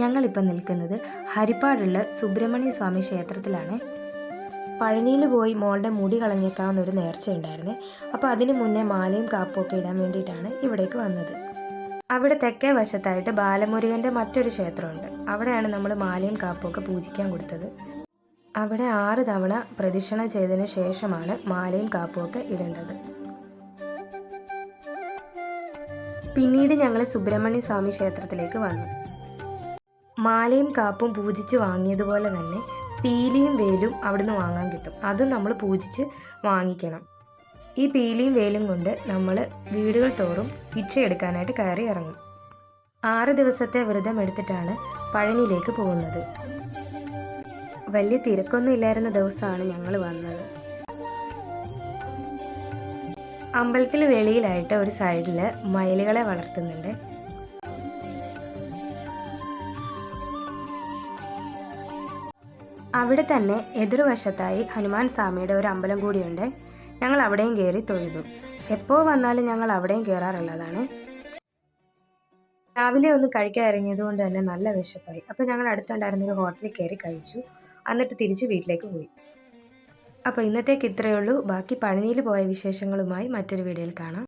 ഞങ്ങളിപ്പം നിൽക്കുന്നത് ഹരിപ്പാടുള്ള സുബ്രഹ്മണ്യ സ്വാമി ക്ഷേത്രത്തിലാണ്. പഴനിയിൽ പോയി മോളുടെ മുടി കളഞ്ഞേക്കാവുന്നൊരു നേർച്ച ഉണ്ടായിരുന്നേ. അപ്പോൾ അതിന് മുന്നേ മാലയും കാപ്പുമൊക്കെ ഇടാൻ വേണ്ടിയിട്ടാണ് ഇവിടേക്ക് വന്നത്. അവിടെ തെക്കേ വശത്തായിട്ട് ബാലമുരുകൻ്റെ മറ്റൊരു ക്ഷേത്രമുണ്ട്. അവിടെയാണ് നമ്മൾ മാലയും കാപ്പുമൊക്കെ പൂജിക്കാൻ കൊടുത്തത്. അവിടെ 6 തവണ പ്രദക്ഷിണം ചെയ്തതിന് ശേഷമാണ് മാലയും കാപ്പുമൊക്കെ ഇടേണ്ടത്. പിന്നീട് ഞങ്ങൾ സുബ്രഹ്മണ്യ സ്വാമി ക്ഷേത്രത്തിലേക്ക് വന്നു. മാലയും കാപ്പും പൂജിച്ച് വാങ്ങിയതുപോലെ തന്നെ പീലിയും വേലും അവിടുന്ന് വാങ്ങാൻ കിട്ടും. അതും നമ്മൾ പൂജിച്ച് വാങ്ങിക്കണം. ഈ പീലിയും വേലും കൊണ്ട് നമ്മൾ വീടുകൾ തോറും ഭിക്ഷയെടുക്കാനായിട്ട് കയറി ഇറങ്ങും. 6 ദിവസത്തെ വ്രതം എടുത്തിട്ടാണ് പഴനിയിലേക്ക് പോകുന്നത്. വലിയ തിരക്കൊന്നും ഇല്ലായിരുന്ന ദിവസമാണ് ഞങ്ങൾ വന്നത്. അമ്പലത്തിൽ വെളിയിലായിട്ട് ഒരു സൈഡിൽ മയിലുകളെ വളർത്തുന്നുണ്ട്. അവിടെ തന്നെ എതിർവശത്തായി ഹനുമാൻ സ്വാമിയുടെ ഒരു അമ്പലം കൂടിയുണ്ട്. ഞങ്ങൾ അവിടെയും കയറി തൊഴുതു. എപ്പോൾ വന്നാലും ഞങ്ങൾ അവിടെയും കയറാറുള്ളതാണ്. രാവിലെ ഒന്ന് കഴിക്കാൻ ഇറങ്ങിയത് കൊണ്ട് തന്നെ നല്ല വിശപ്പായി. അപ്പോൾ ഞങ്ങൾ അടുത്തുണ്ടായിരുന്നൊരു ഹോട്ടലിൽ കയറി കഴിച്ചു. എന്നിട്ട് തിരിച്ച് വീട്ടിലേക്ക് പോയി. അപ്പോൾ ഇന്നത്തേക്ക് ഇത്രയേ ഉള്ളൂ. ബാക്കി പഴനിയിൽ പോയ വിശേഷങ്ങളുമായി മറ്റൊരു വീഡിയോയിൽ കാണാം.